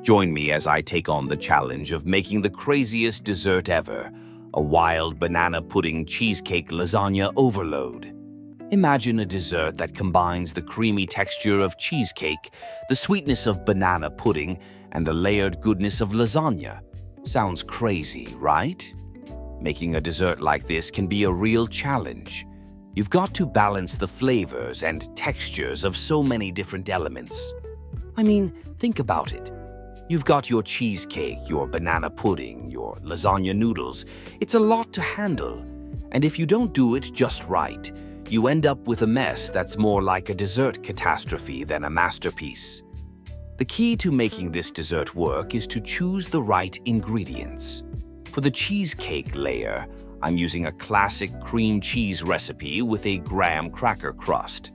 Join me as I take on the challenge of making the craziest dessert ever, a wild banana pudding cheesecake lasagna overload. Imagine a dessert that combines the creamy texture of cheesecake, the sweetness of banana pudding, and the layered goodness of lasagna. Sounds crazy, right? Making a dessert like this can be a real challenge. You've got to balance the flavors and textures of so many different elements. I mean, think about it. You've got your cheesecake, your banana pudding, your lasagna noodles. It's a lot to handle. And if you don't do it just right, you end up with a mess that's more like a dessert catastrophe than a masterpiece. The key to making this dessert work is to choose the right ingredients. For the cheesecake layer, I'm using a classic cream cheese recipe with a graham cracker crust.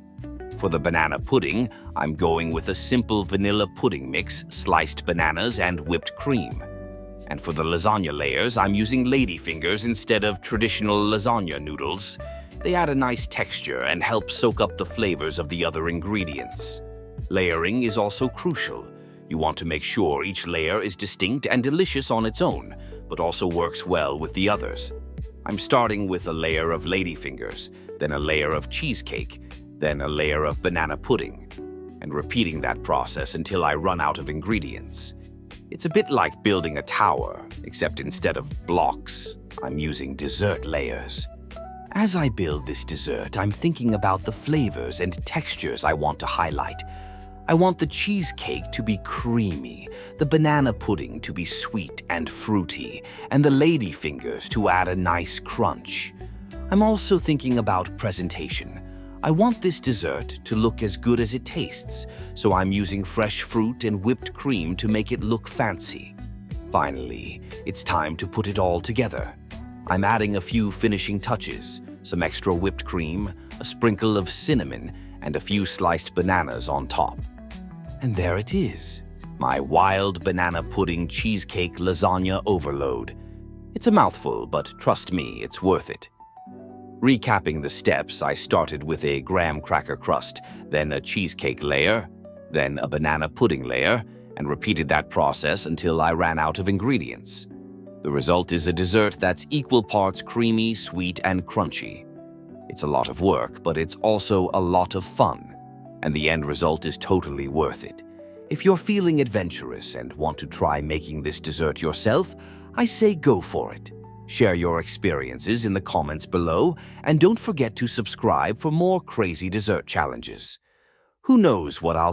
For the banana pudding, I'm going with a simple vanilla pudding mix, sliced bananas, and whipped cream. And for the lasagna layers, I'm using ladyfingers instead of traditional lasagna noodles. They add a nice texture and help soak up the flavors of the other ingredients. Layering is also crucial. You want to make sure each layer is distinct and delicious on its own, but also works well with the others. I'm starting with a layer of ladyfingers, then a layer of cheesecake, then a layer of banana pudding, and repeating that process until I run out of ingredients. It's a bit like building a tower, except instead of blocks, I'm using dessert layers. As I build this dessert, I'm thinking about the flavors and textures I want to highlight. I want the cheesecake to be creamy, the banana pudding to be sweet and fruity, and the ladyfingers to add a nice crunch. I'm also thinking about presentation. I want this dessert to look as good as it tastes, so I'm using fresh fruit and whipped cream to make it look fancy. Finally, it's time to put it all together. I'm adding a few finishing touches, some extra whipped cream, a sprinkle of cinnamon, and a few sliced bananas on top. And there it is, my wild banana pudding cheesecake lasagna overload. It's a mouthful, but trust me, it's worth it. Recapping the steps, I started with a graham cracker crust, then a cheesecake layer, then a banana pudding layer, and repeated that process until I ran out of ingredients. The result is a dessert that's equal parts creamy, sweet, and crunchy. It's a lot of work, but it's also a lot of fun. And the end result is totally worth it. If you're feeling adventurous and want to try making this dessert yourself, I say go for it. Share your experiences in the comments below, and don't forget to subscribe for more crazy dessert challenges. Who knows what I'll